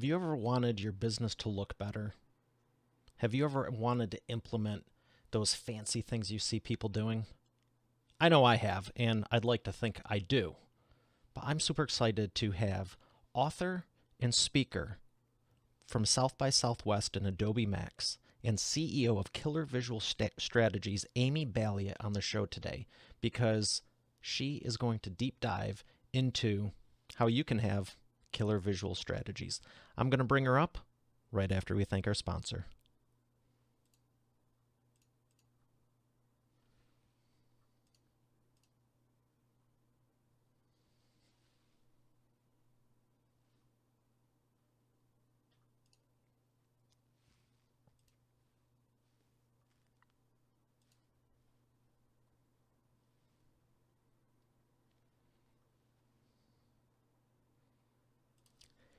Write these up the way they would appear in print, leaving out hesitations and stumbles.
you ever wanted your business to look better? Have you ever wanted to implement those fancy things you see people doing? I know I have, and I'd like to think I do. But I'm super excited to have author and speaker from South by Southwest and Adobe Max and CEO of Killer Visual Strategies, Amy Balliet, on the show today because she is going to deep dive into how you can have killer visual strategies. I'm going to bring her up right after we thank our sponsor.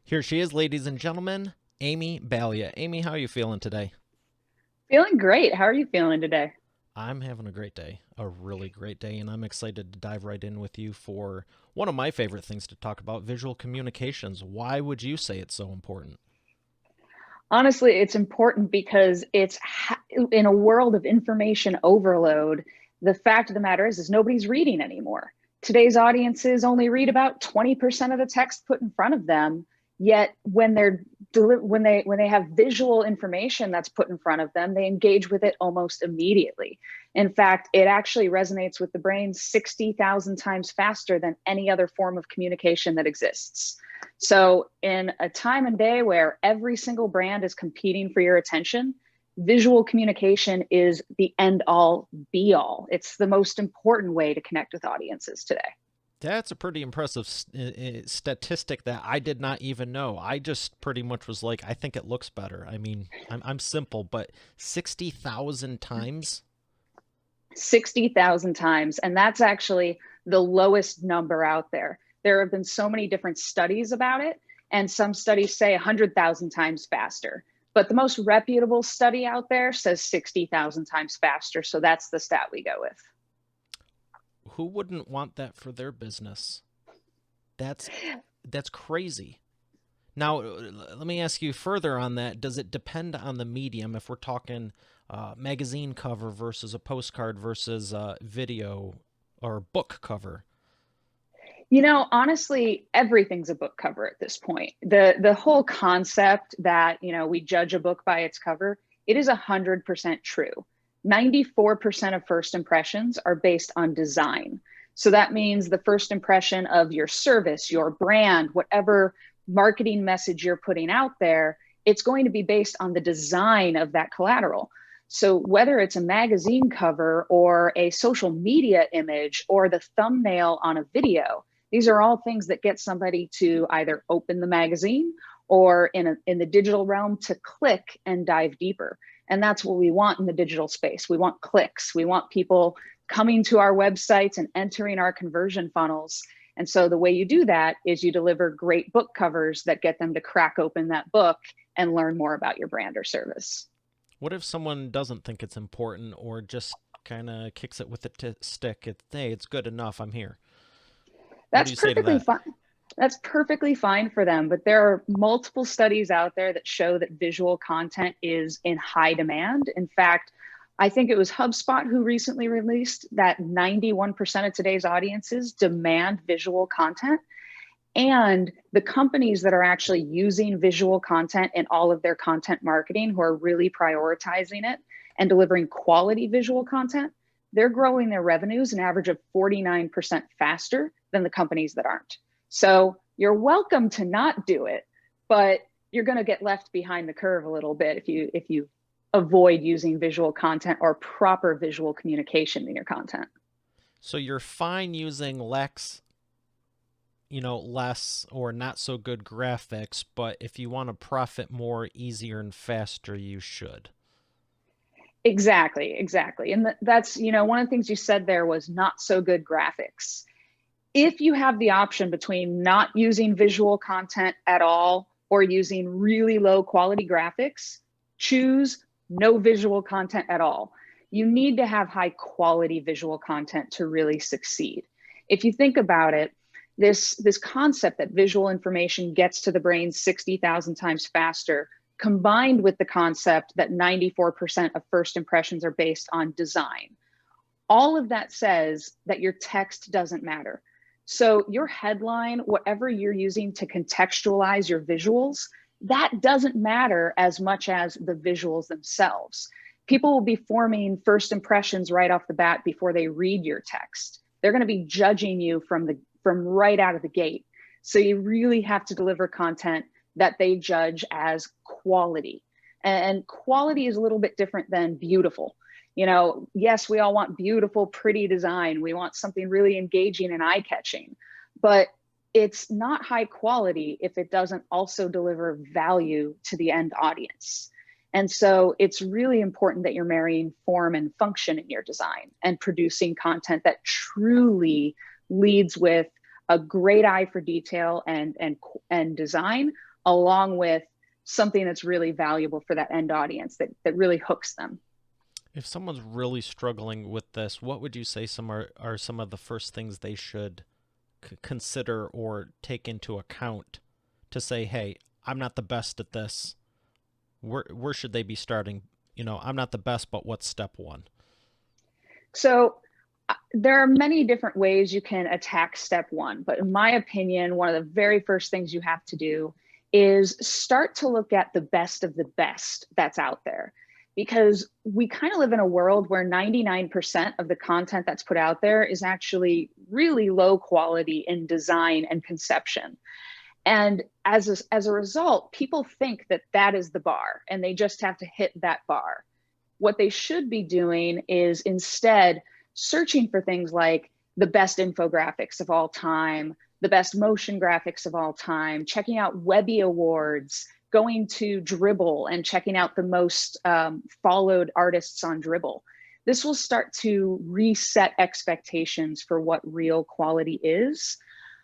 Here she is, ladies and gentlemen, Amy Balliet. Amy, how are you feeling today? Feeling great. How are you feeling today? I'm having a great day, a really great day, and I'm excited to dive right in with you for one of my favorite things to talk about, visual communications. Why would you say it's so important? Honestly, it's important because in a world of information overload, the fact of the matter is nobody's reading anymore. Today's audiences only read about 20% of the text put in front of them. Yet when they have visual information that's put in front of them, they engage with it almost immediately. In fact, it actually resonates with the brain 60,000 times faster than any other form of communication that exists. So, in a time and day where every single brand is competing for your attention, visual communication is the end all be all. It's the most important way to connect with audiences today. That's a pretty impressive statistic that I did not even know. I just pretty much was like, I think it looks better. I mean, I'm simple, but 60,000 times? 60,000 times. And that's actually the lowest number out there. There have been so many different studies about it, and some studies say 100,000 times faster. But the most reputable study out there says 60,000 times faster. So that's the stat we go with. Who wouldn't want that for their business? That's that's crazy. Now, let me ask you further on that. Does it depend on the medium if we're talking magazine cover versus a postcard versus video or book cover? Honestly, everything's a book cover at this point. The whole concept that, we judge a book by its cover, it is 100% true. 94% of first impressions are based on design. So that means the first impression of your service, your brand, whatever marketing message you're putting out there, it's going to be based on the design of that collateral. So whether it's a magazine cover or a social media image or the thumbnail on a video, these are all things that get somebody to either open the magazine or in the digital realm to click and dive deeper. And that's what we want in the digital space. We want clicks. We want people coming to our websites and entering our conversion funnels. And so the way you do that is you deliver great book covers that get them to crack open that book and learn more about your brand or service. What if someone doesn't think it's important or just kind of kicks it with a stick? Hey, it's good enough. I'm here. What do That's you say to perfectly that? fine. That's perfectly fine for them. But there are multiple studies out there that show that visual content is in high demand. In fact, I think it was HubSpot who recently released that 91% of today's audiences demand visual content. And the companies that are actually using visual content in all of their content marketing, who are really prioritizing it and delivering quality visual content, they're growing their revenues an average of 49% faster than the companies that aren't. So you're welcome to not do it, but you're going to get left behind the curve a little bit if you avoid using visual content or proper visual communication in your content. So you're fine using less or not so good graphics, but if you want to profit more, easier, and faster, you should. Exactly. And that's, one of the things you said there was not so good graphics. If you have the option between not using visual content at all or using really low quality graphics, choose no visual content at all. You need to have high quality visual content to really succeed. If you think about it, This concept that visual information gets to the brain 60,000 times faster, combined with the concept that 94% of first impressions are based on design. All of that says that your text doesn't matter. So your headline, whatever you're using to contextualize your visuals, that doesn't matter as much as the visuals themselves. People will be forming first impressions right off the bat before they read your text. They're going to be judging you from right out of the gate. So you really have to deliver content that they judge as quality. And quality is a little bit different than beautiful. Yes, we all want beautiful, pretty design. We want something really engaging and eye-catching, but it's not high quality if it doesn't also deliver value to the end audience. And so it's really important that you're marrying form and function in your design and producing content that truly leads with a great eye for detail and design, along with something that's really valuable for that end audience that really hooks them. If someone's really struggling with this, what would you say are some of the first things they should consider or take into account to say, hey, I'm not the best at this. Where should they be starting? I'm not the best, but what's step one? So there are many different ways you can attack step one, but in my opinion, one of the very first things you have to do is start to look at the best of the best that's out there. Because we kind of live in a world where 99% of the content that's put out there is actually really low quality in design and conception. And as a result, people think that that is the bar and they just have to hit that bar. What they should be doing is instead searching for things like the best infographics of all time, the best motion graphics of all time, checking out Webby Awards, going to Dribbble and checking out the most followed artists on Dribbble. This will start to reset expectations for what real quality is.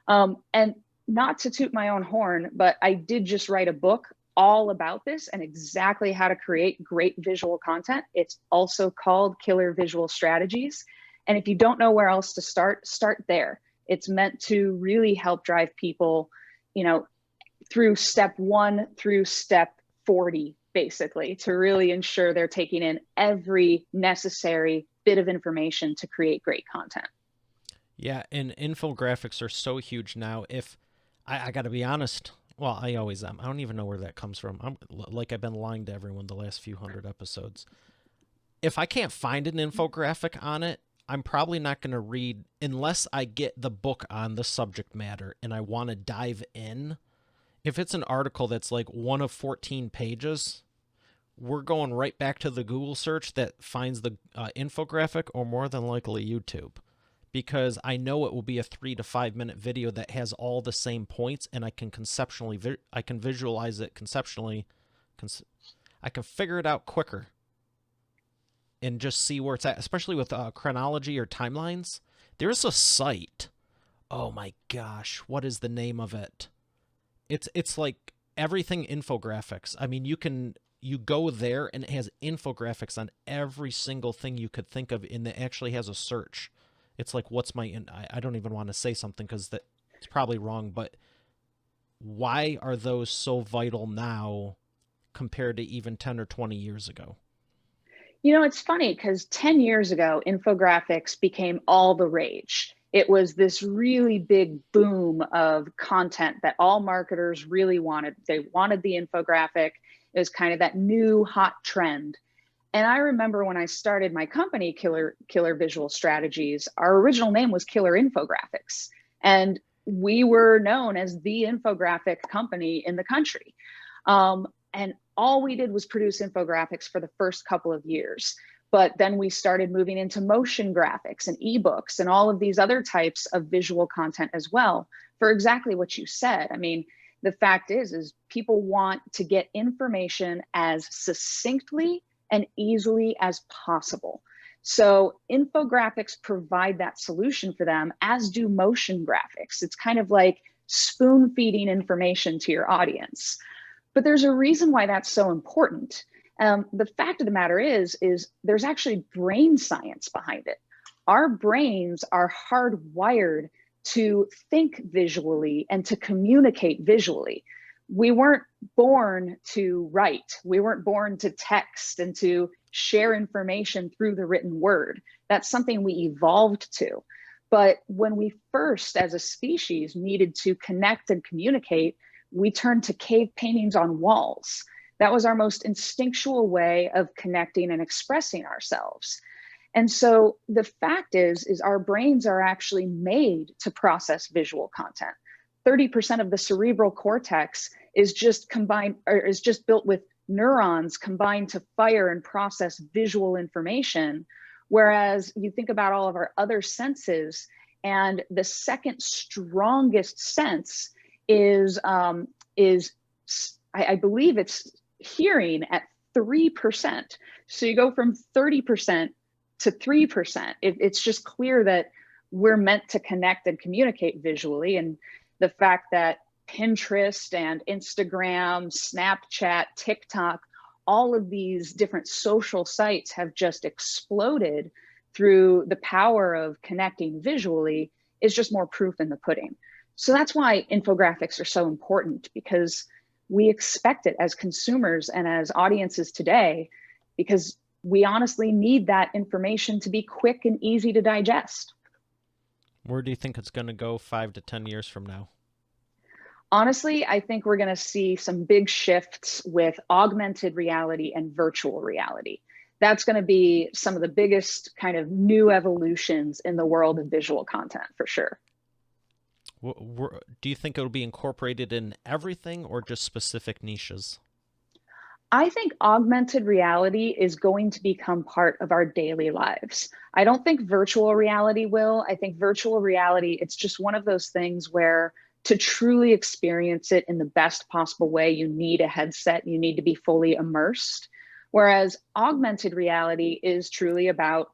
And not to toot my own horn, but I did just write a book all about this and exactly how to create great visual content. It's also called Killer Visual Strategies. And if you don't know where else to start there. It's meant to really help drive people, through step 1 through step 40, basically, to really ensure they're taking in every necessary bit of information to create great content. Yeah, and infographics are so huge now. If I got to be honest, well, I always am. I don't even know where that comes from. I've been lying to everyone the last few hundred episodes. If I can't find an infographic on it, I'm probably not going to read unless I get the book on the subject matter and I want to dive in. If it's an article that's like one of 14 pages, we're going right back to the Google search that finds the infographic, or more than likely YouTube, because I know it will be a 3 to 5 minute video that has all the same points, and I can I can visualize it conceptually. I can figure it out quicker and just see where it's at, especially with chronology or timelines. There's a site. Oh my gosh, what is the name of it? It's like everything infographics. I mean, you go there and it has infographics on every single thing you could think of, and it actually has a search. It's like, I don't even want to say something because it's probably wrong, but why are those so vital now compared to even 10 or 20 years ago? It's funny because 10 years ago, infographics became all the rage. It was this really big boom of content that all marketers really wanted. They wanted the infographic. It was kind of that new hot trend. And I remember when I started my company, Killer Visual Strategies, our original name was Killer Infographics. And we were known as the infographic company in the country. And all we did was produce infographics for the first couple of years. But then we started moving into motion graphics and ebooks and all of these other types of visual content as well, for exactly what you said. I mean, the fact is people want to get information as succinctly and easily as possible. So infographics provide that solution for them, as do motion graphics. It's kind of like spoon feeding information to your audience. But there's a reason why that's so important. The fact of the matter is there's actually brain science behind it. Our brains are hardwired to think visually and to communicate visually. We weren't born to write. We weren't born to text and to share information through the written word. That's something we evolved to. But when we first, as a species, needed to connect and communicate, we turned to cave paintings on walls. That was our most instinctual way of connecting and expressing ourselves. And so the fact is our brains are actually made to process visual content. 30% of the cerebral cortex is just combined, or is just built with neurons combined to fire and process visual information. Whereas you think about all of our other senses, and the second strongest sense is I believe it's hearing at 3%. So you go from 30% to 3%. It's just clear that we're meant to connect and communicate visually. And the fact that Pinterest and Instagram, Snapchat, TikTok, all of these different social sites have just exploded through the power of connecting visually is just more proof in the pudding. So that's why infographics are so important, because we expect it as consumers and as audiences today, because we honestly need that information to be quick and easy to digest. Where do you think it's going to go 5 to 10 years from now? Honestly, I think we're going to see some big shifts with augmented reality and virtual reality. That's going to be some of the biggest kind of new evolutions in the world of visual content, for sure. Do you think it'll be incorporated in everything or just specific niches? I think augmented reality is going to become part of our daily lives. I don't think virtual reality will. I think virtual reality, it's just one of those things where to truly experience it in the best possible way, you need a headset, you need to be fully immersed. Whereas augmented reality is truly about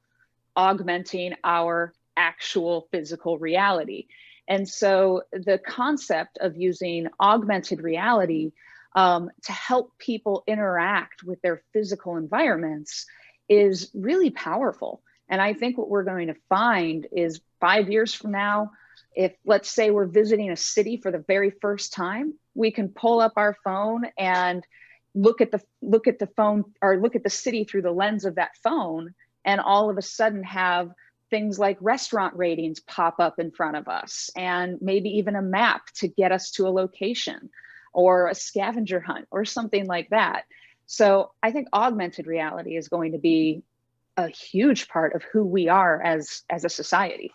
augmenting our actual physical reality. And so the concept of using augmented reality to help people interact with their physical environments is really powerful. And I think what we're going to find is 5 years from now, if let's say we're visiting a city for the very first time, we can pull up our phone and look at the phone, or look at the city through the lens of that phone, and all of a sudden have things like restaurant ratings pop up in front of us, and maybe even a map to get us to a location, or a scavenger hunt or something like that. So I think augmented reality is going to be a huge part of who we are as a society.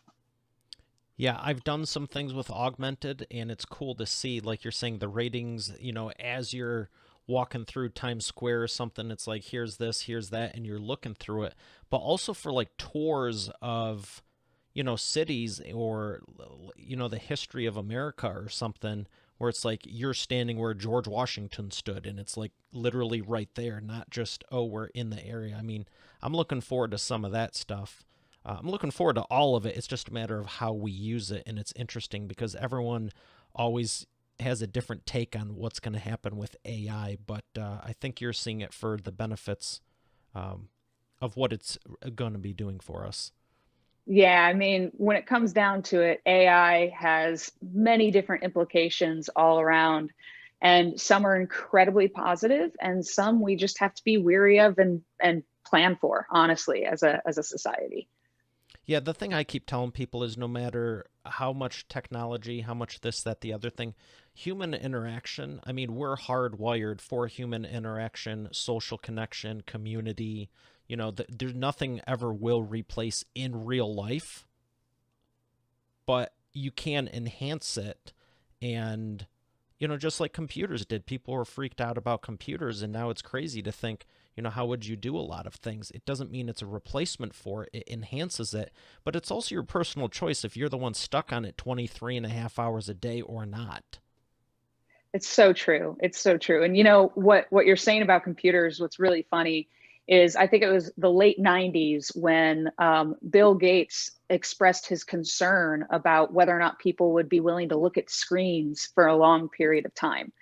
Yeah, I've done some things with augmented, and it's cool to see, like you're saying, the ratings, as you're walking through Times Square or something, it's like, here's this, here's that, and you're looking through it. But also for like tours of, cities, or, the history of America or something, where it's like you're standing where George Washington stood, and it's like literally right there, not just, oh, we're in the area. I mean, I'm looking forward to some of that stuff. I'm looking forward to all of it. It's just a matter of how we use it, and it's interesting because everyone always has a different take on what's going to happen with AI, but I think you're seeing it for the benefits of what it's going to be doing for us. Yeah, I mean, when it comes down to it, AI has many different implications all around, and some are incredibly positive, and some we just have to be weary of and plan for, honestly, as a society. Yeah, the thing I keep telling people is no matter how much technology, how much this, that, the other thing, human interaction, I mean, we're hardwired for human interaction, social connection, community. There's nothing ever will replace in real life, but you can enhance it. And, just like computers did, people were freaked out about computers, and now it's crazy to think, how would you do a lot of things? It doesn't mean it's a replacement for it. It enhances it, but it's also your personal choice if you're the one stuck on it 23 and a half hours a day or not. It's so true. It's so true. And what you're saying about computers, what's really funny is I think it was the late 90s when Bill Gates expressed his concern about whether or not people would be willing to look at screens for a long period of time.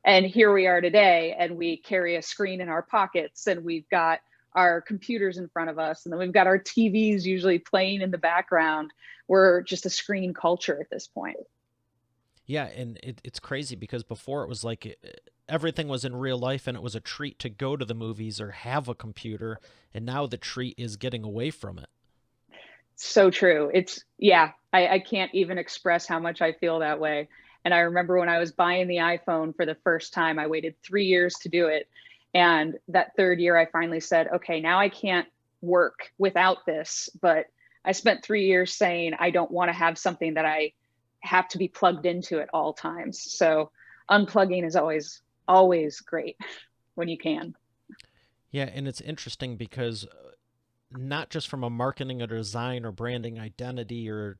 And here we are today, and we carry a screen in our pockets, and we've got our computers in front of us, and then we've got our TVs usually playing in the background. We're just a screen culture at this point. Yeah, and it's crazy because before it was like everything was in real life and it was a treat to go to the movies or have a computer, and now the treat is getting away from it. So true. It's, yeah, I can't even express how much I feel that way. And I remember when I was buying the iPhone for the first time, I waited 3 years to do it. And that third year, I finally said, okay, now I can't work without this. But I spent 3 years saying I don't want to have something that I have to be plugged into at all times. So unplugging is always great when you can. Yeah, and it's interesting because not just from a marketing or design or branding identity or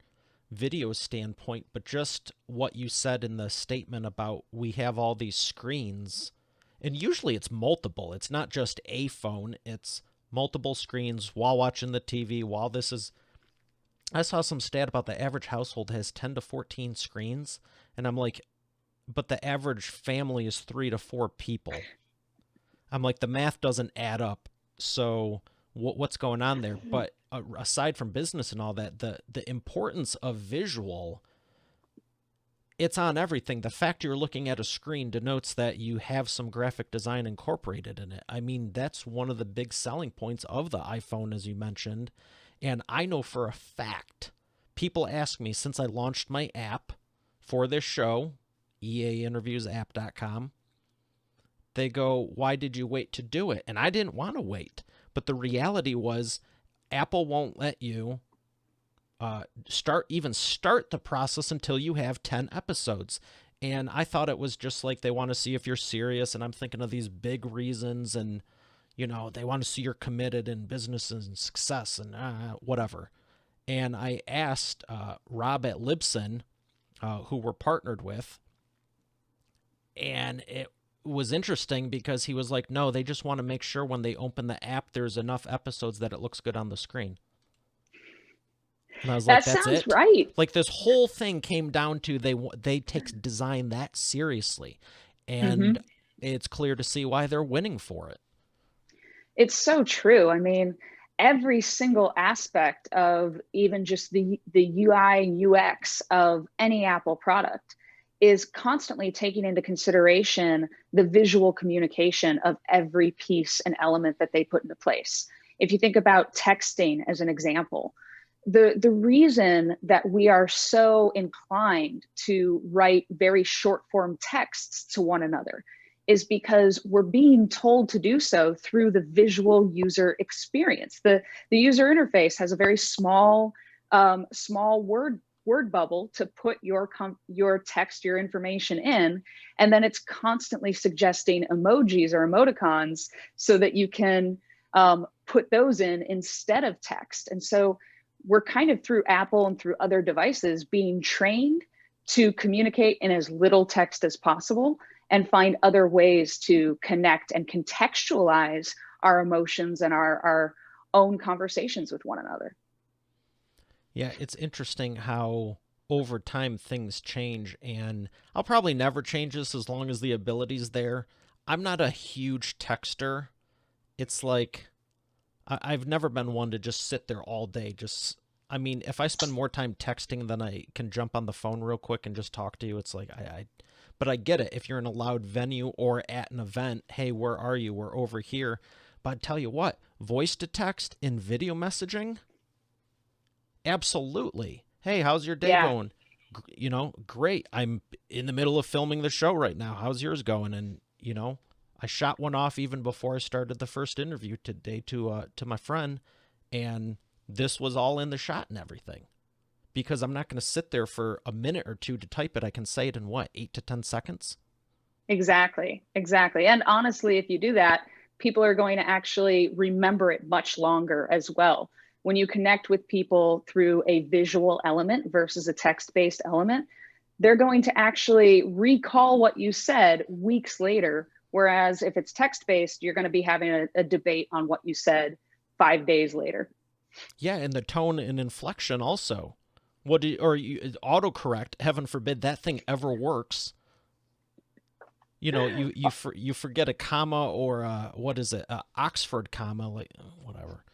video standpoint, but just what you said in the statement about we have all these screens, and usually it's multiple. It's not just a phone, it's multiple screens while watching the TV, while this is. I saw some stat about the average household has 10 to 14 screens, and I'm like, but the average family is 3 to 4 people. I'm like, the math doesn't add up. So what's going on there? But aside from business and all that, the importance of visual, it's on everything. The fact you're looking at a screen denotes that you have some graphic design incorporated in it. I mean, that's one of the big selling points of the iPhone, as you mentioned. And I know for a fact, people ask me since I launched my app for this show, eainterviewsapp.com, they go, why did you wait to do it? And I didn't want to wait. But the reality was Apple won't let you start the process until you have 10 episodes. And I thought it was just like they want to see if you're serious. And I'm thinking of these big reasons and, they want to see you're committed in business and success and whatever. And I asked Rob at Libsyn, who we're partnered with, and it was interesting because he was like, no, they just want to make sure when they open the app, there's enough episodes that it looks good on the screen. And I was That like, that's sounds it. right. Like this whole thing came down to they take design that seriously, and Mm-hmm. it's clear to see why they're winning for it. It's so true. I mean, every single aspect of even just the UI and UX of any Apple product is constantly taking into consideration the visual communication of every piece and element that they put into place. If you think about texting as an example, the reason that we are so inclined to write very short form texts to one another is because we're being told to do so through the visual user experience. The user interface has a very small word bubble to put your text, your information in, and then it's constantly suggesting emojis or emoticons so that you can put those in instead of text. And so we're kind of, through Apple and through other devices, being trained to communicate in as little text as possible and find other ways to connect and contextualize our emotions and our own conversations with one another. Yeah, it's interesting how over time things change, and I'll probably never change this as long as the ability's there. I'm not a huge texter. It's like I've never been one to just sit there all day. I mean, if I spend more time texting than I can jump on the phone real quick and just talk to you, it's like but I get it. If you're in a loud venue or at an event, hey, where are you? We're over here. But I tell you what, voice to text in video messaging, absolutely. Hey, how's your day Yeah. going? Great. I'm in the middle of filming the show right now. How's yours going? And, I shot one off even before I started the first interview today to my friend, and this was all in the shot and everything. Because I'm not going to sit there for a minute or two to type it. I can say it in what, 8 to 10 seconds? Exactly. Exactly. And honestly, if you do that, people are going to actually remember it much longer as well. When you connect with people through a visual element versus a text-based element, they're going to actually recall what you said weeks later. Whereas if it's text-based, you're going to be having a debate on what you said 5 days later. Yeah, and the tone and inflection also. Autocorrect, heaven forbid that thing ever works. you forget a comma or what is it? Oxford comma, like whatever.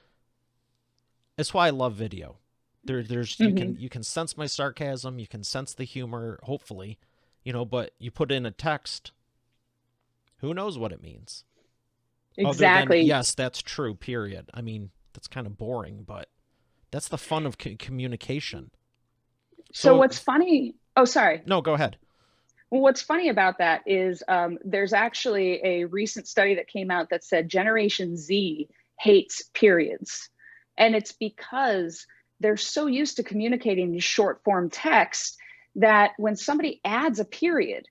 That's why I love video. There's Hmm. you can sense my sarcasm, you can sense the humor, hopefully, but you put in a text, who knows what it means? Other than Exactly. yes, that's true. Period. I mean, that's kind of boring, but that's the fun of communication. So So what's funny? Oh, sorry. no, go ahead. Well, what's funny about that is there's actually a recent study that came out that said Generation Z hates periods. And it's because they're so used to communicating in short form text that when somebody adds a period,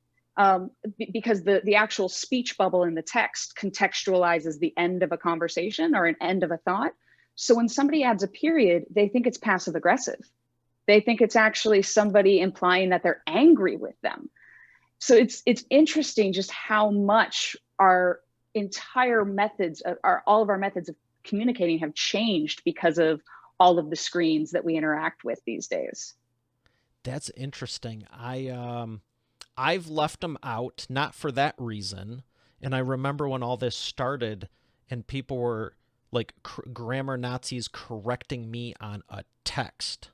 because the actual speech bubble in the text contextualizes the end of a conversation or an end of a thought. So when somebody adds a period, they think it's passive aggressive. They think it's actually somebody implying that they're angry with them. So it's interesting just how much our entire methods our all of our methods of communicating have changed because of all of the screens that we interact with these days. That's interesting. I've left them out not for that reason. And I remember when all this started and people were like grammar Nazis correcting me on a text.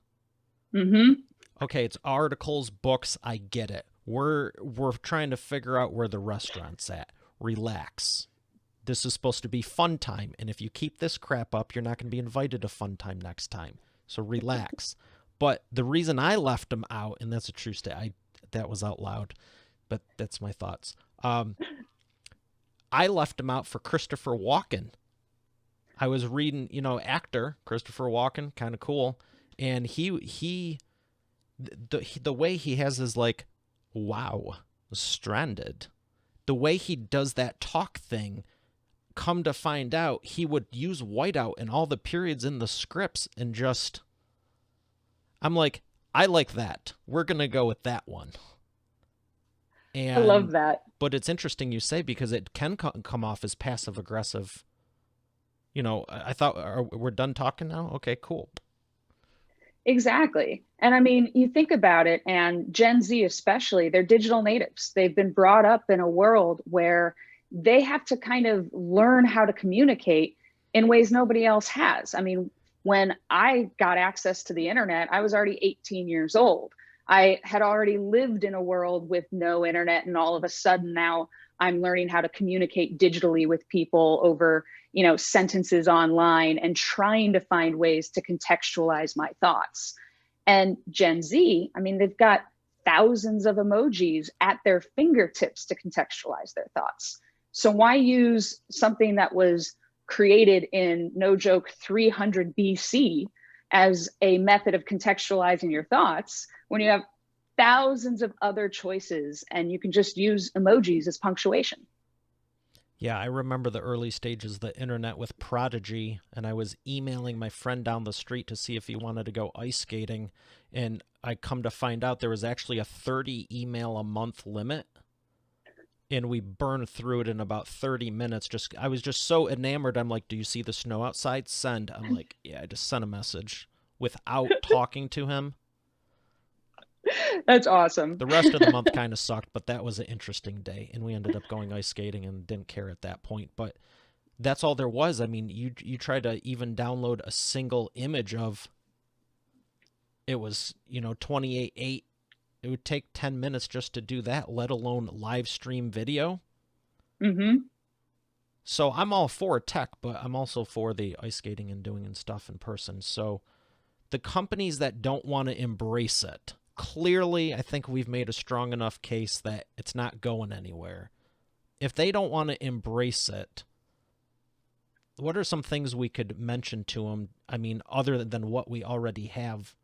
Mm-hmm. Okay, it's articles, books, I get it. We're trying to figure out where the restaurant's at. Relax. This is supposed to be fun time, and if you keep this crap up, you're not going to be invited to fun time next time. So relax. But the reason I left them out, and that's a true statement, that was out loud, but that's my thoughts. I left them out for Christopher Walken. I was reading, actor Christopher Walken, kind of cool, and the way he has his like, wow, stranded. The way he does that talk thing, come to find out, he would use whiteout in all the periods in the scripts and just, I'm like, I like that. We're going to go with that one. I love And, that. but it's interesting you say because it can come off as passive aggressive. I thought we're done talking now. Okay, cool. Exactly. And I mean, you think about it, and Gen Z especially, they're digital natives. They've been brought up in a world where they have to kind of learn how to communicate in ways nobody else has. I mean, when I got access to the internet, I was already 18 years old. I had already lived in a world with no internet, and all of a sudden now I'm learning how to communicate digitally with people over sentences online and trying to find ways to contextualize my thoughts. And Gen Z, I mean, they've got thousands of emojis at their fingertips to contextualize their thoughts. So why use something that was created in, no joke, 300 BC as a method of contextualizing your thoughts when you have thousands of other choices and you can just use emojis as punctuation? Yeah, I remember the early stages of the internet with Prodigy, and I was emailing my friend down the street to see if he wanted to go ice skating. And I come to find out there was actually a 30 email a month limit, and we burned through it in about 30 minutes. I was just so enamored. I'm like, "Do you see the snow outside? Send." I'm like, "Yeah." I just sent a message without talking to him. That's awesome. The rest of the month kind of sucked, but that was an interesting day, and we ended up going ice skating and didn't care at that point. But that's all there was. I mean, you try to even download a single image of it was 28.8. It would take 10 minutes just to do that, let alone live stream video. Mm-hmm. So I'm all for tech, but I'm also for the ice skating and doing and stuff in person. So the companies that don't want to embrace it, clearly, I think we've made a strong enough case that it's not going anywhere. If they don't want to embrace it, what are some things we could mention to them? I mean, other than what we already have,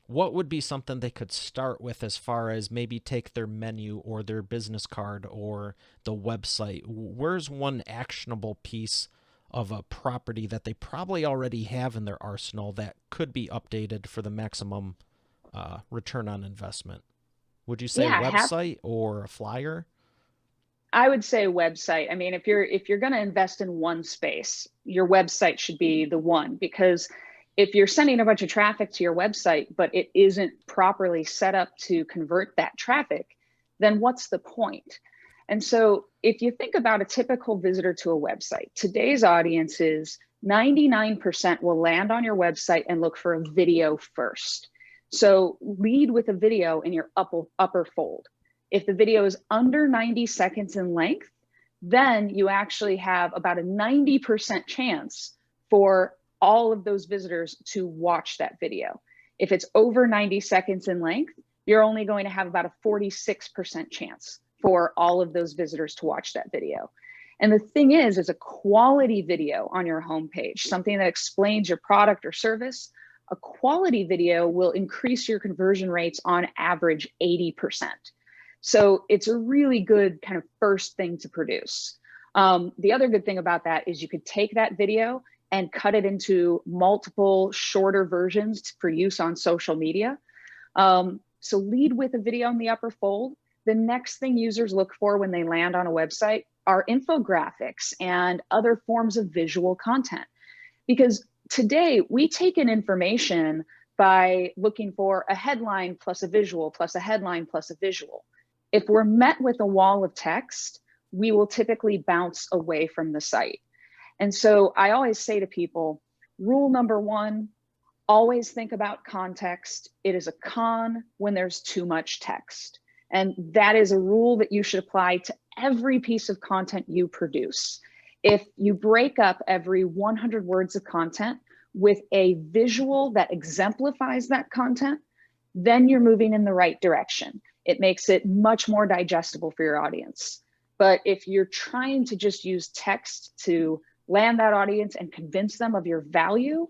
what would be something they could start with as far as maybe take their menu or their business card or the website? Where's one actionable piece of a property that they probably already have in their arsenal that could be updated for the maximum return on investment? Would you say Yeah, website or a flyer? I would say website. I mean, if you're going to invest in one space, your website should be the one, because if you're sending a bunch of traffic to your website but it isn't properly set up to convert that traffic, then what's the point? And so if you think about a typical visitor to a website, today's audiences, 99% will land on your website and look for a video first. So lead with a video in your upper fold. If the video is under 90 seconds in length, then you actually have about a 90% chance for all of those visitors to watch that video. If it's over 90 seconds in length, you're only going to have about a 46% chance for all of those visitors to watch that video. And the thing is a quality video on your homepage, something that explains your product or service, a quality video will increase your conversion rates on average 80%. So it's a really good kind of first thing to produce. The other good thing about that is you could take that video and cut it into multiple shorter versions for use on social media. So lead with a video in the upper fold. The next thing users look for when they land on a website are infographics and other forms of visual content. Because today we take in information by looking for a headline plus a visual plus a headline plus a visual. If we're met with a wall of text, we will typically bounce away from the site. And so I always say to people, rule number one, always think about context. It is a con when there's too much text. And that is a rule that you should apply to every piece of content you produce. If you break up every 100 words of content with a visual that exemplifies that content, then you're moving in the right direction. It makes it much more digestible for your audience. But if you're trying to just use text to land that audience and convince them of your value,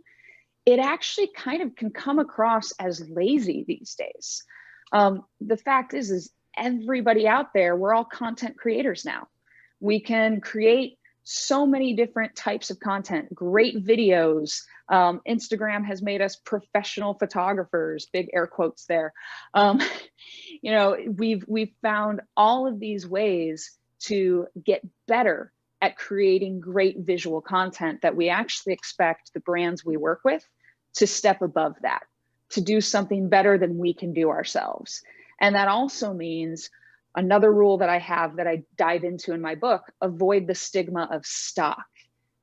it actually kind of can come across as lazy these days. The fact is everybody out there, we're all content creators now. We can create so many different types of content, great videos. Instagram has made us professional photographers, big air quotes there. We've found all of these ways to get better at creating great visual content that we actually expect the brands we work with to step above that, to do something better than we can do ourselves. And that also means another rule that I have that I dive into in my book, avoid the stigma of stock.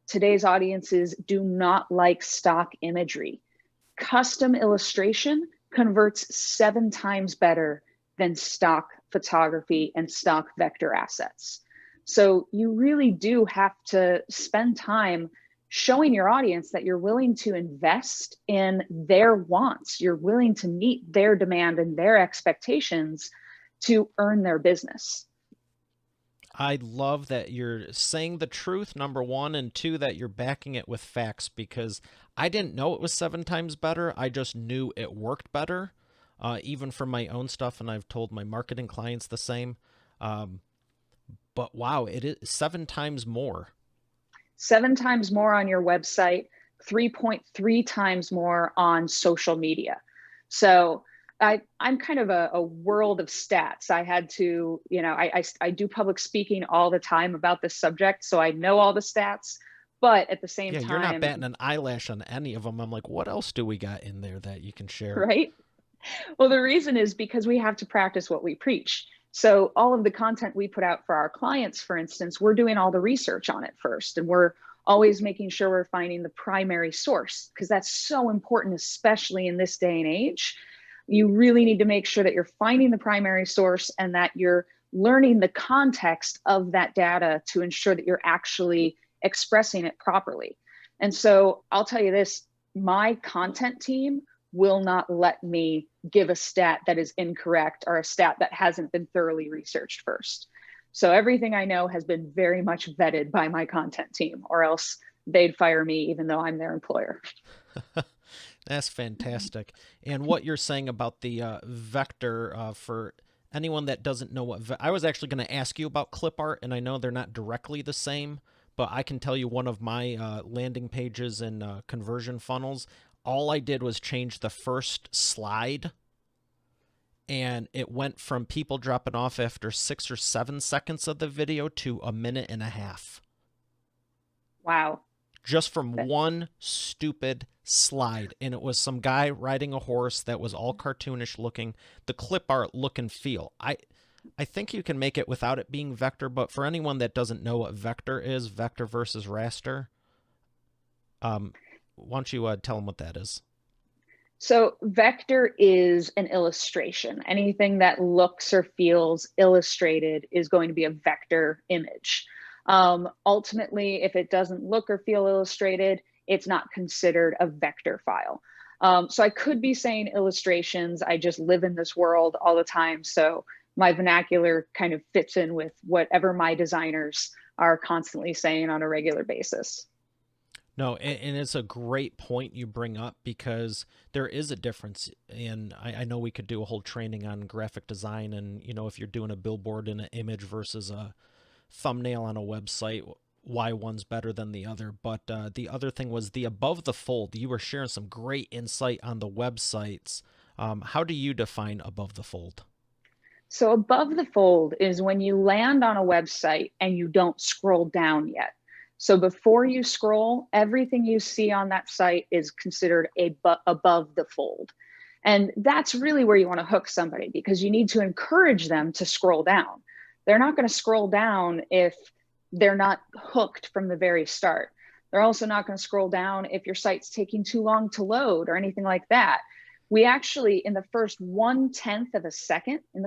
Today's audiences do not like stock imagery. Custom illustration converts 7 times better than stock photography and stock vector assets. So you really do have to spend time showing your audience that you're willing to invest in their wants. You're willing to meet their demand and their expectations to earn their business. I love that you're saying the truth, number one, and two, that you're backing it with facts, because I didn't know it was 7 times better. I just knew it worked better, even for my own stuff, and I've told my marketing clients the same. But wow, it is 7 times more. 7 times more on your website, 3.3 times more on social media. So I'm kind of a world of stats. I had to, I do public speaking all the time about this subject, so I know all the stats, but at the same time, you're not batting an eyelash on any of them. I'm like, what else do we got in there that you can share? Right? Well, the reason is because we have to practice what we preach. So all of the content we put out for our clients, for instance, we're doing all the research on it first, and we're always making sure we're finding the primary source, because that's so important, especially in this day and age. You really need to make sure that you're finding the primary source and that you're learning the context of that data to ensure that you're actually expressing it properly. And so I'll tell you this, my content team will not let me give a stat that is incorrect or a stat that hasn't been thoroughly researched first. So everything I know has been very much vetted by my content team, or else they'd fire me even though I'm their employer. That's fantastic. And what you're saying about the vector, for anyone that doesn't know what, I was actually going to ask you about clip art, and I know they're not directly the same, but I can tell you one of my landing pages and conversion funnels, all I did was change the first slide, and it went from people dropping off after 6 or 7 seconds of the video to 1.5 minutes. Wow. Just from one stupid slide. And it was some guy riding a horse that was all cartoonish looking, the clip art look and feel. I think you can make it without it being vector, but for anyone that doesn't know what vector is, vector versus raster, um, why don't you tell them what that is? So vector is an illustration. Anything that looks or feels illustrated is going to be a vector image. Ultimately, if it doesn't look or feel illustrated, it's not considered a vector file. So I could be saying illustrations. I just live in this world all the time. So my vernacular kind of fits in with whatever my designers are constantly saying on a regular basis. No, and it's a great point you bring up because there is a difference. And I know we could do a whole training on graphic design and, if you're doing a billboard in an image versus a thumbnail on a website, why one's better than the other. But the other thing was the above the fold. You were sharing some great insight on the websites. How do you define above the fold? So above the fold is when you land on a website and you don't scroll down yet. So before you scroll, everything you see on that site is considered above the fold. And that's really where you want to hook somebody because you need to encourage them to scroll down. They're not going to scroll down if they're not hooked from the very start. They're also not going to scroll down if your site's taking too long to load or anything like that. We actually, in the first 1/10 of a second, when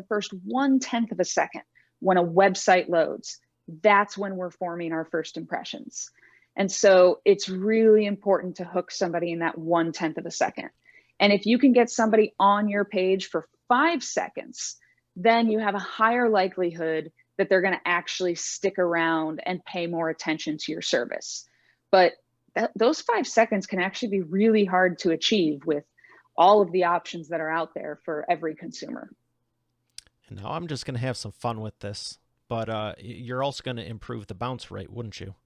a website loads, that's when we're forming our first impressions. And so it's really important to hook somebody in that 1/10 of a second. And if you can get somebody on your page for 5 seconds, then you have a higher likelihood that they're going to actually stick around and pay more attention to your service. But those 5 seconds can actually be really hard to achieve with all of the options that are out there for every consumer. And now I'm just going to have some fun with this, but you're also going to improve the bounce rate, wouldn't you?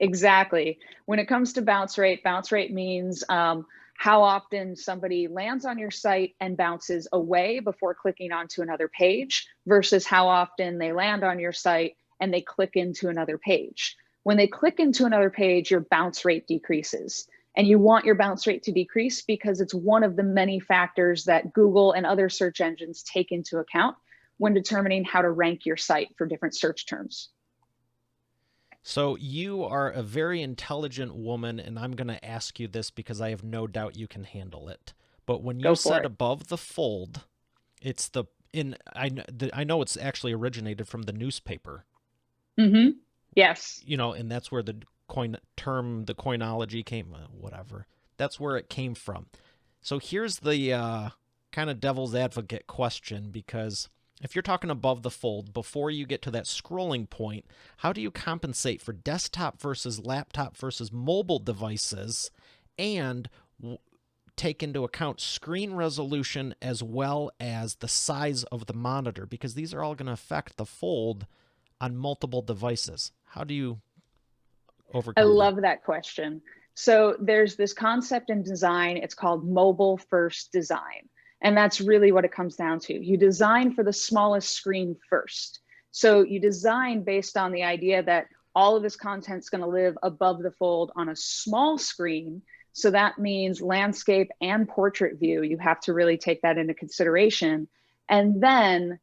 Exactly. When it comes to bounce rate means how often somebody lands on your site and bounces away before clicking onto another page versus how often they land on your site and they click into another page. When they click into another page, your bounce rate decreases. And you want your bounce rate to decrease because it's one of the many factors that Google and other search engines take into account when determining how to rank your site for different search terms. So you are a very intelligent woman, and I'm going to ask you this because I have no doubt you can handle it. But when you Go for said it. above the fold, it's the in I know it's actually originated from the newspaper. Mm-hmm. Yes. And that's where the the coinology came, whatever. That's where it came from. So here's the kind of devil's advocate question because if you're talking above the fold, before you get to that scrolling point, how do you compensate for desktop versus laptop versus mobile devices and take into account screen resolution as well as the size of the monitor? Because these are all going to affect the fold on multiple devices. How do you I overcome that? love that question. So there's this concept in design, it's called mobile first design. And that's really what it comes down to. You design for the smallest screen first. So you design based on the idea that all of this content is going to live above the fold on a small screen. So that means landscape and portrait view. You have to really take that into consideration. And then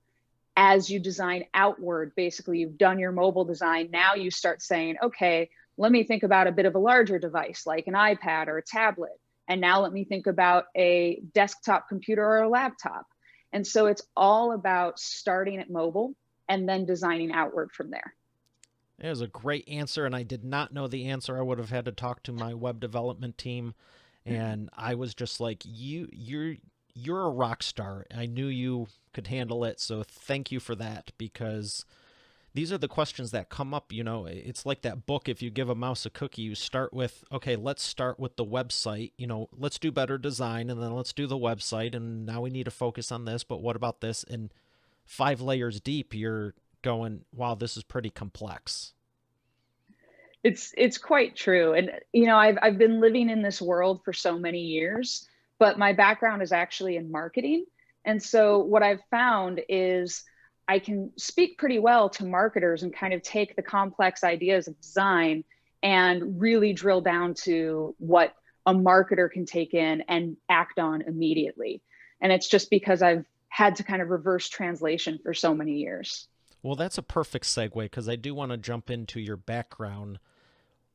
as you design outward, basically you've done your mobile design. Now you start saying, okay, let me think about a bit of a larger device like an iPad or a tablet. And now let me think about a desktop computer or a laptop. And so it's all about starting at mobile and then designing outward from there. It was a great answer, and I did not know the answer. I would have had to talk to my web development team, and I was just like, you're a rock star. I knew you could handle it, so thank you for that because these are the questions that come up. It's like that book. If you give a mouse a cookie, you start with, okay, let's start with the website. Let's do better design, and then let's do the website, and now we need to focus on this, but what about this? And 5 layers deep, you're going, wow, this is pretty complex. It's quite true. And I've been living in this world for so many years, but my background is actually in marketing. And so what I've found is I can speak pretty well to marketers and kind of take the complex ideas of design and really drill down to what a marketer can take in and act on immediately. And it's just because I've had to kind of reverse translation for so many years. Well, that's a perfect segue because I do want to jump into your background.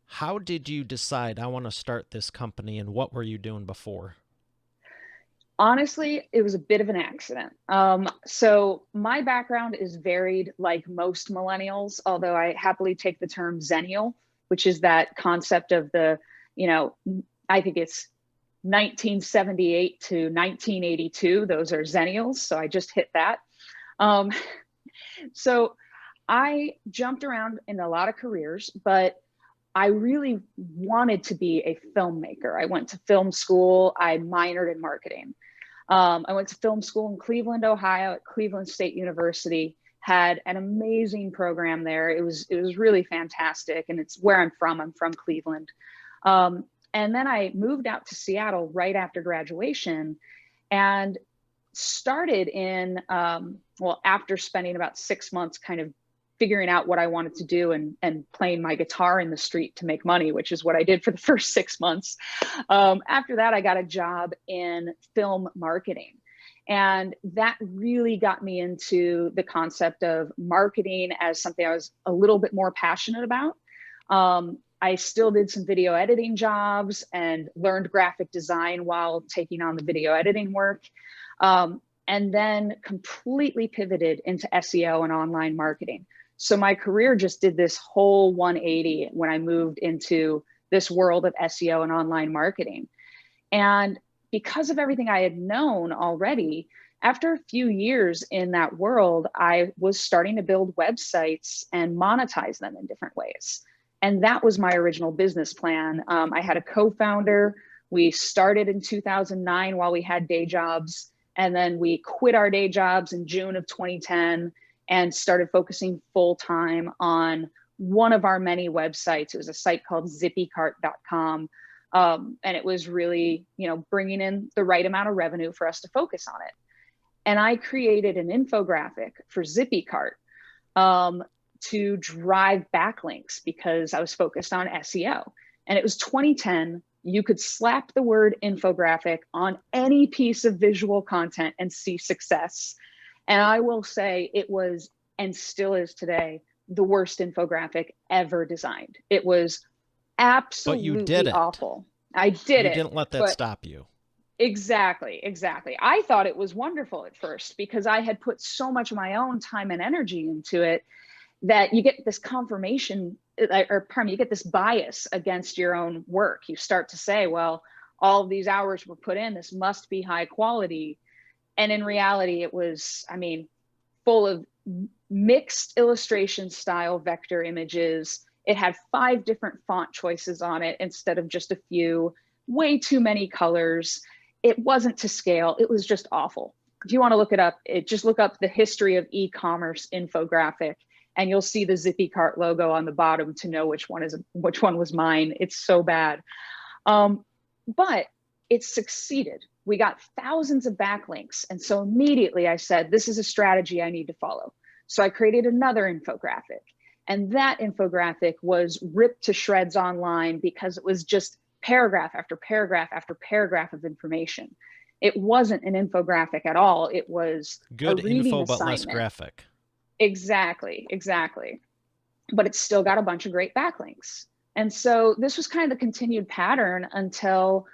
How did you decide I want to start this company and what were you doing before? Honestly, it was a bit of an accident. So my background is varied like most millennials, although I happily take the term Zennial, which is that concept of the, you know, I think it's 1978 to 1982. Those are Zennials. So I just hit that. Um, so I jumped around in a lot of careers, but I really wanted to be a filmmaker. I went to film school. I minored in marketing. I went to film school in Cleveland, Ohio, at Cleveland State University. Had an amazing program there. It was really fantastic, and it's where I'm from. I'm from Cleveland, and then I moved out to Seattle right after graduation, and started in well, after spending about 6 months kind of figuring out what I wanted to do and playing my guitar in the street to make money, which is what I did for the first 6 months. After that, I got a job in film marketing. And that really got me into the concept of marketing as something I was a little bit more passionate about. I still did some video editing jobs and learned graphic design while taking on the video editing work. And then completely pivoted into SEO and online marketing. So my career just did this whole 180 when I moved into this world of SEO and online marketing. And because of everything I had known already, after a few years in that world, I was starting to build websites and monetize them in different ways. And that was my original business plan. I had a co-founder. We started in 2009 while we had day jobs. And then we quit our day jobs in June of 2010 and started focusing full time on one of our many websites. It was a site called zippycart.com. And it was really, bringing in the right amount of revenue for us to focus on it. And I created an infographic for ZippyCart to drive backlinks because I was focused on SEO. And it was 2010. You could slap the word infographic on any piece of visual content and see success. And I will say it was, and still is today, the worst infographic ever designed. It was absolutely But you did it. awful. I did it. You didn't let that stop you. Exactly. I thought it was wonderful at first because I had put so much of my own time and energy into it that you get this confirmation, or pardon me, you get this bias against your own work. You start to say, well, all of these hours were put in, this must be high quality. And in reality, it was, full of mixed illustration style vector images. It had 5 different font choices on it instead of just a few, way too many colors. It wasn't to scale. It was just awful. If you want to look it up, just look up the history of e-commerce infographic, and you'll see the ZippyCart logo on the bottom to know which one was mine. It's so bad. But it succeeded. We got thousands of backlinks. And so immediately I said, this is a strategy I need to follow. So I created another infographic. And that infographic was ripped to shreds online because it was just paragraph after paragraph after paragraph of information. It wasn't an infographic at all. It was good a reading info, assignment. but less graphic. Exactly. But it's still got a bunch of great backlinks. And so this was kind of the continued pattern until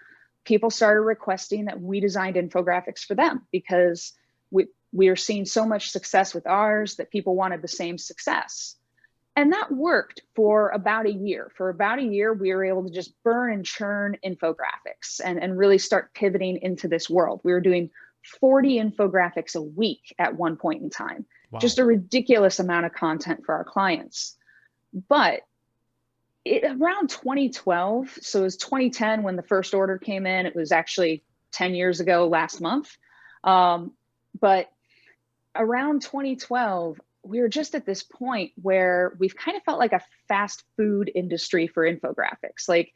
people started requesting that we designed infographics for them because we were seeing so much success with ours that people wanted the same success. And that worked for about a year. For about a year, we were able to just burn and churn infographics and really start pivoting into this world. We were doing 40 infographics a week at one point in time. Wow. Just a ridiculous amount of content for our clients. But around 2012, so it was 2010 when the first order came in. It was actually 10 years ago last month. But around 2012, we were just at this point where we've kind of felt like a fast food industry for infographics. Like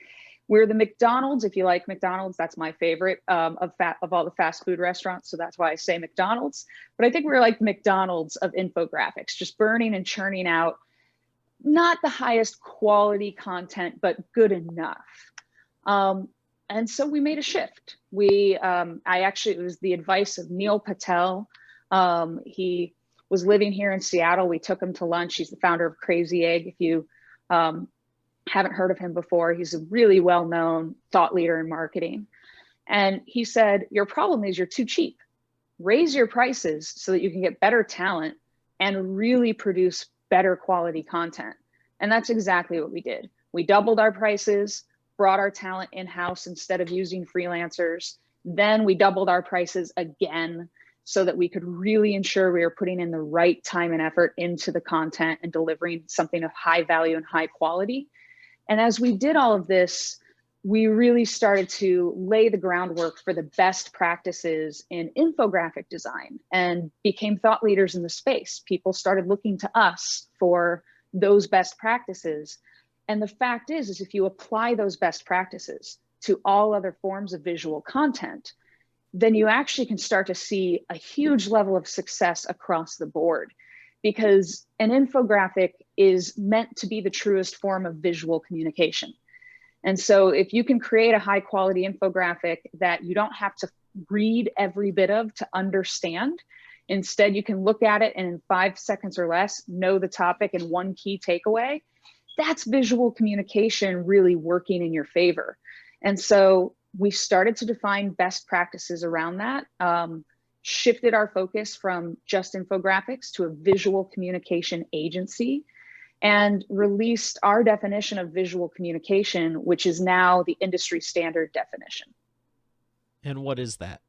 we're the McDonald's. If you like McDonald's, that's my favorite of all the fast food restaurants. So that's why I say McDonald's. But I think we're like the McDonald's of infographics, just burning and churning out not the highest quality content, but good enough. And so we made a shift. It was the advice of Neil Patel, He was living here in Seattle. We took him to lunch. He's the founder of Crazy Egg. If you haven't heard of him before, he's a really well-known thought leader in marketing. And he said, your problem is you're too cheap. Raise your prices so that you can get better talent and really produce better quality content. And that's exactly what we did. We doubled our prices, brought our talent in-house instead of using freelancers. Then we doubled our prices again so that we could really ensure we were putting in the right time and effort into the content and delivering something of high value and high quality. And as we did all of this, we really started to lay the groundwork for the best practices in infographic design and became thought leaders in the space. People started looking to us for those best practices. And the fact is if you apply those best practices to all other forms of visual content, then you actually can start to see a huge level of success across the board, because an infographic is meant to be the truest form of visual communication. And so if you can create a high quality infographic that you don't have to read every bit of to understand, instead you can look at it and in 5 seconds or less know the topic and one key takeaway, that's visual communication really working in your favor. And so we started to define best practices around that, shifted our focus from just infographics to a visual communication agency, and released our definition of visual communication, which is now the industry standard definition. And what is that?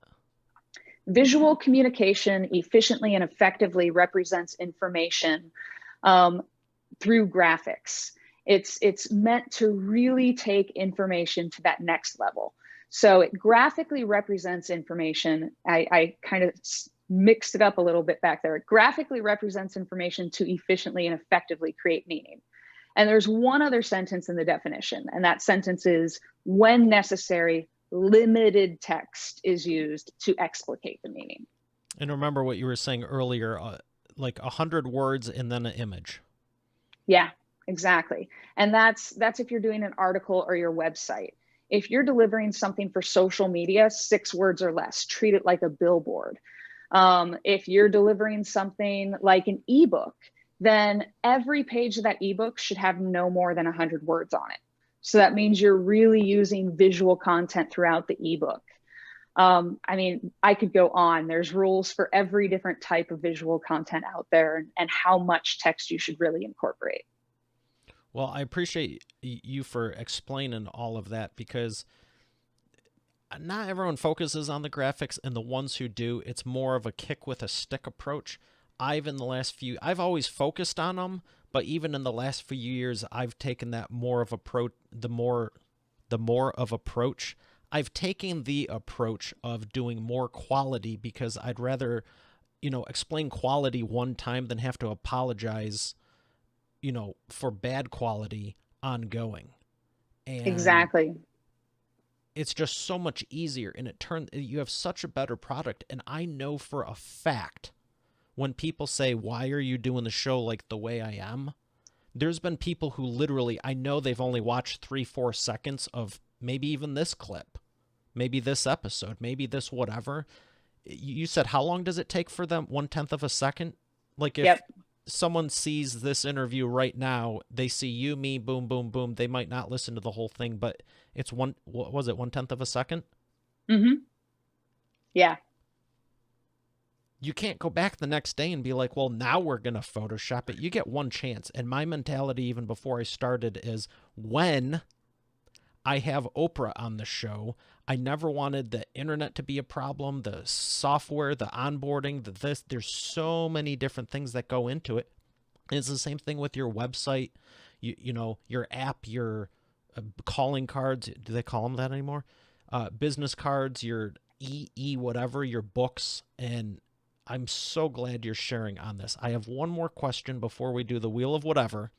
Visual communication efficiently and effectively represents information through graphics. It's meant to really take information to that next level. So it graphically represents information. I kind of mixed it up a little bit back there. It graphically represents information to efficiently and effectively create meaning. And there's one other sentence in the definition, and that sentence is, when necessary, limited text is used to explicate the meaning. And remember what you were saying earlier, like 100 words and then an image. Yeah, exactly. And that's if you're doing an article or your website. If you're delivering something for social media, 6 words or less, treat it like a billboard. If you're delivering something like an ebook, then every page of that ebook should have no more than 100 words on it. So that means you're really using visual content throughout the ebook. I mean, I could go on. There's rules for every different type of visual content out there and how much text you should really incorporate. Well, I appreciate you for explaining all of that, because not everyone focuses on the graphics, and the ones who do, it's more of a kick with a stick approach. I've always focused on them, but even in the last few years, I've taken that more of approach, the more of approach. I've taken the approach of doing more quality, because I'd rather, explain quality one time than have to apologize, for bad quality ongoing. And exactly. It's just so much easier, and you have such a better product. And I know for a fact, when people say, why are you doing the show like the way I am? There's been people who literally, I know they've only watched 3-4 seconds of maybe even this clip, maybe this episode, maybe this whatever. You said, how long does it take for them? 1/10 of a second? Like if someone sees this interview right now, they see you, me, boom, boom, boom. They might not listen to the whole thing, but it's 1/10 of a second? Mm-hmm. Yeah. You can't go back the next day and be like, well, now we're going to Photoshop it. You get one chance. And my mentality, even before I started, is when I have Oprah on the show, I never wanted the internet to be a problem, the software, the onboarding, there's so many different things that go into it. And it's the same thing with your website, your app, your calling cards. Do they call them that anymore? Business cards, your whatever, your books. And I'm so glad you're sharing on this. I have one more question before we do the Wheel of Whatever,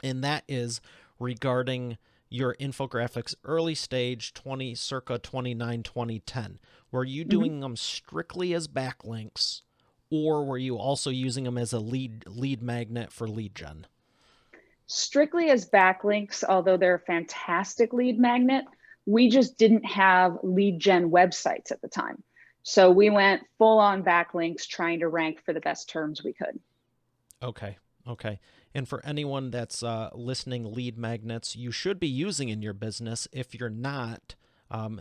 and that is regarding your infographics early stage, circa 2009, 2010. Were you doing them strictly as backlinks, or were you also using them as a lead magnet for lead gen? Strictly as backlinks, although they're a fantastic lead magnet. We just didn't have lead gen websites at the time. So we went full on backlinks trying to rank for the best terms we could. Okay. Okay. And for anyone that's listening, lead magnets, you should be using in your business. If you're not,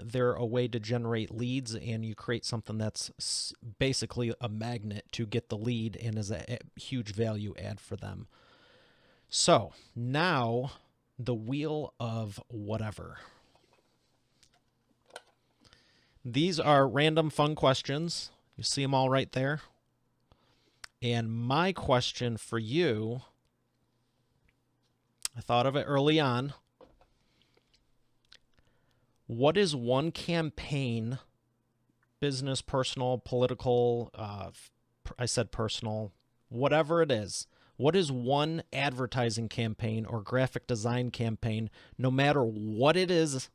they're a way to generate leads, and you create something that's basically a magnet to get the lead and is a huge value add for them. So now the wheel of whatever. These are random fun questions. You see them all right there. And my question for you, I thought of it early on. What is one campaign, business, personal, political, I said personal, whatever it is, what is one advertising campaign or graphic design campaign, no matter what it is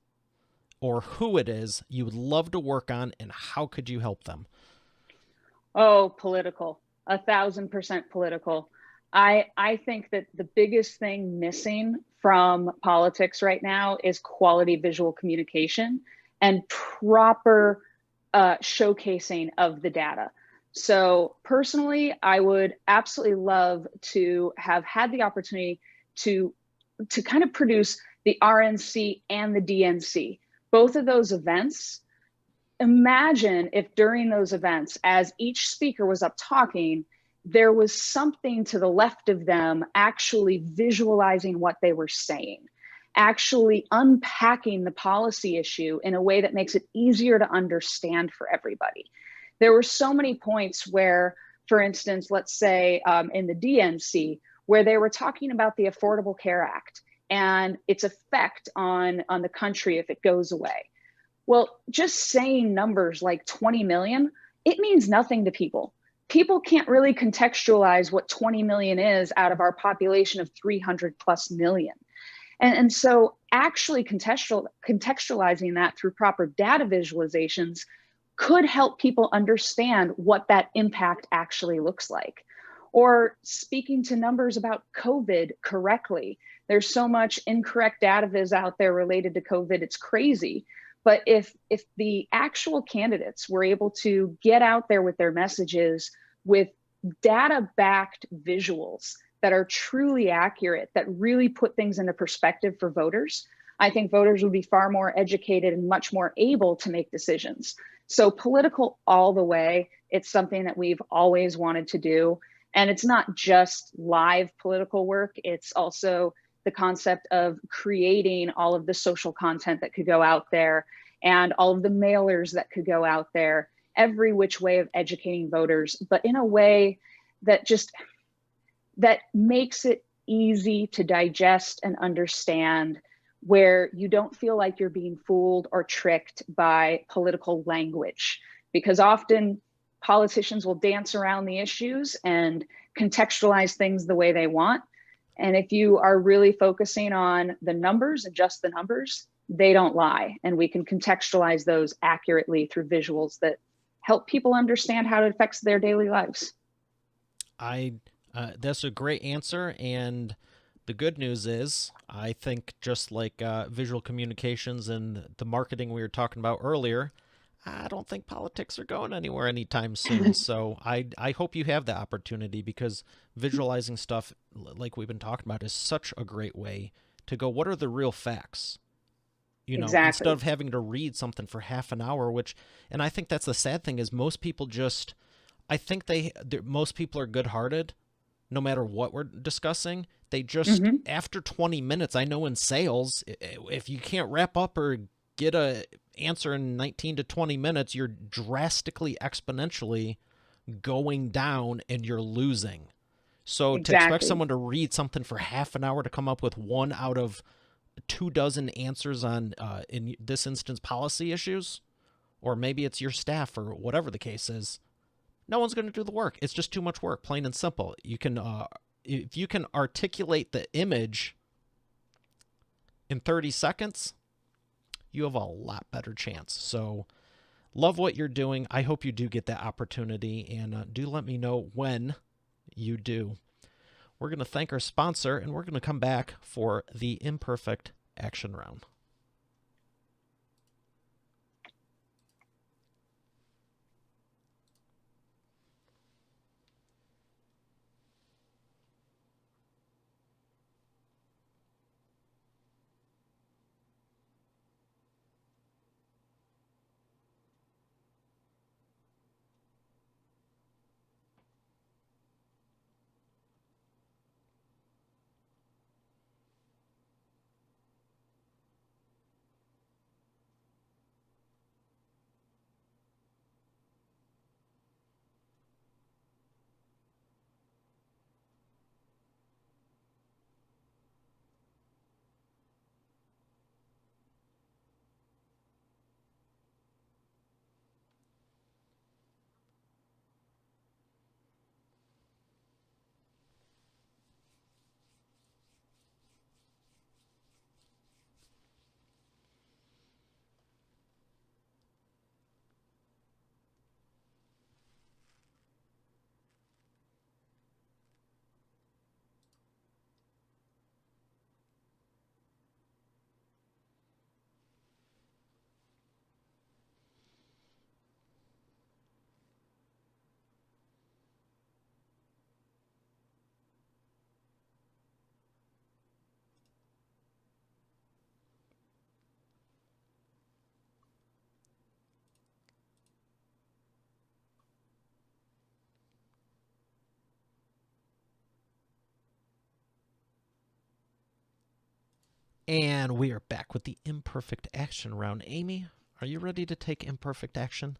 or who it is, you would love to work on, and how could you help them? Oh, political, 1,000% political. I think that the biggest thing missing from politics right now is quality visual communication and proper showcasing of the data. So personally, I would absolutely love to have had the opportunity to kind of produce the RNC and the DNC. Both of those events, imagine if during those events, as each speaker was up talking, there was something to the left of them actually visualizing what they were saying, actually unpacking the policy issue in a way that makes it easier to understand for everybody. There were so many points where, for instance, let's say in the DNC, where they were talking about the Affordable Care Act and its effect on the country if it goes away. Well, just saying numbers like 20 million, it means nothing to people. People can't really contextualize what 20 million is out of our population of 300 plus million. And so actually contextualizing that through proper data visualizations could help people understand what that impact actually looks like. Or speaking to numbers about COVID correctly. There's so much incorrect data viz out there related to COVID, it's crazy. But if the actual candidates were able to get out there with their messages with data-backed visuals that are truly accurate, that really put things into perspective for voters, I think voters would be far more educated and much more able to make decisions. So political all the way, it's something that we've always wanted to do. And it's not just live political work, it's also the concept of creating all of the social content that could go out there and all of the mailers that could go out there, every which way of educating voters, but in a way that that makes it easy to digest and understand, where you don't feel like you're being fooled or tricked by political language. Because often politicians will dance around the issues and contextualize things the way they want. And if you are really focusing on the numbers and just the numbers, they don't lie. And we can contextualize those accurately through visuals that help people understand how it affects their daily lives. That's a great answer. And the good news is, I think just like visual communications and the marketing we were talking about earlier, I don't think politics are going anywhere anytime soon. So I hope you have the opportunity, because visualizing stuff like we've been talking about is such a great way to go, what are the real facts? You know, Exactly. instead of having to read something for half an hour, and I think that's the sad thing, is most people just, I think most people are good-hearted no matter what we're discussing. They just, after 20 minutes, I know in sales, if you can't wrap up or get a answer in 19 to 20 minutes, you're drastically exponentially going down and you're losing. So to expect someone to read something for half an hour to come up with 1 out of 24 answers on, in this instance, policy issues, or maybe it's your staff or whatever the case is, no one's going to do the work. It's just too much work, plain and simple. You can, if you can articulate the image in 30 seconds, you have a lot better chance. So love what you're doing. I hope you do get that opportunity, and do let me know when you do. We're going to thank our sponsor, and we're going to come back for the imperfect action round. And we are back with the imperfect action round. Amy, are you ready to take imperfect action?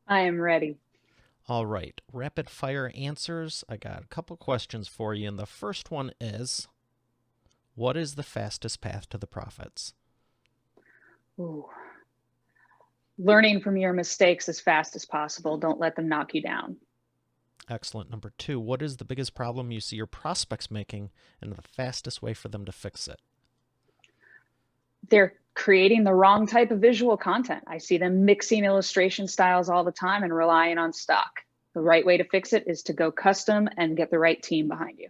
I am ready. All right, rapid fire answers. I got a couple questions for you, and the first one is, what is the fastest path to the profits? Ooh. Learning from your mistakes as fast as possible. Don't let them knock you down. Excellent. Number 2, what is the biggest problem you see your prospects making and the fastest way for them to fix it? They're creating the wrong type of visual content. I see them mixing illustration styles all the time and relying on stock. The right way to fix it is to go custom and get the right team behind you.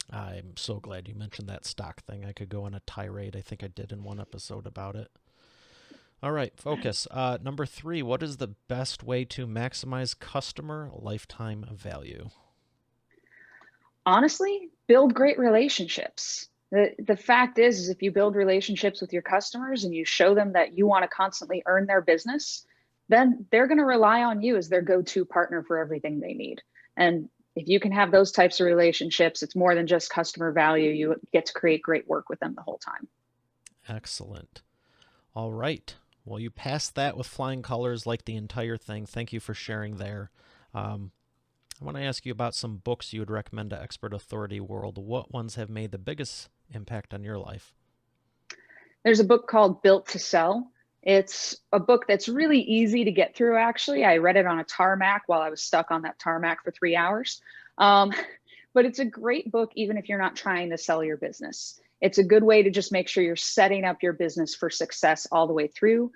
I'm so glad you mentioned that stock thing. I could go on a tirade. I think I did in one episode about it. All right, focus. Number 3, what is the best way to maximize customer lifetime value? Honestly, build great relationships. The fact is if you build relationships with your customers and you show them that you want to constantly earn their business, then they're going to rely on you as their go-to partner for everything they need. And if you can have those types of relationships, it's more than just customer value. You get to create great work with them the whole time. Excellent. All right. Well, you passed that with flying colors like the entire thing. Thank you for sharing there. I want to ask you about some books you would recommend to Expert Authority World. What ones have made the biggest impact on your life? There's a book called Built to Sell. It's a book that's really easy to get through, actually. I read it on a tarmac while I was stuck on that tarmac for 3 hours. But it's a great book, even if you're not trying to sell your business. It's a good way to just make sure you're setting up your business for success all the way through.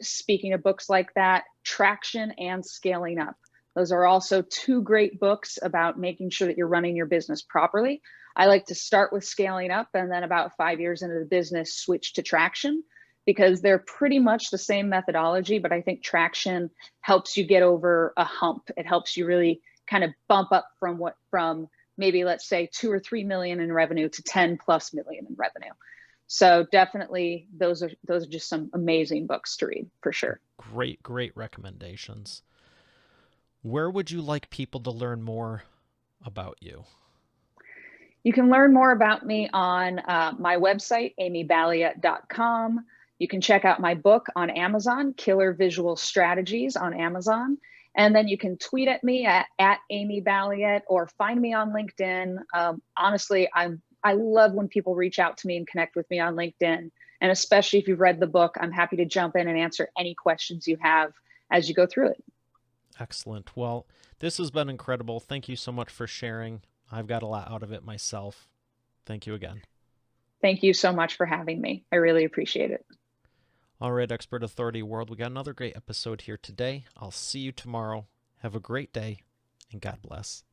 Speaking of books like that, Traction and Scaling Up. Those are also 2 great books about making sure that you're running your business properly. I like to start with Scaling Up and then about 5 years into the business, switch to Traction, because they're pretty much the same methodology, but I think Traction helps you get over a hump. It helps you really kind of bump up from maybe, let's say, 2 or 3 million in revenue to 10 plus million in revenue. So definitely those are just some amazing books to read for sure. Great recommendations. Where would you like people to learn more about you? You can learn more about me on my website, amyballiet.com. You can check out my book on Amazon, Killer Visual Strategies on Amazon. And then you can tweet at me at Amy Balliet or find me on LinkedIn. Honestly, I love when people reach out to me and connect with me on LinkedIn. And especially if you've read the book, I'm happy to jump in and answer any questions you have as you go through it. Excellent. Well, this has been incredible. Thank you so much for sharing. I've got a lot out of it myself. Thank you again. Thank you so much for having me. I really appreciate it. All right, Expert Authority World, we got another great episode here today. I'll see you tomorrow. Have a great day, and God bless.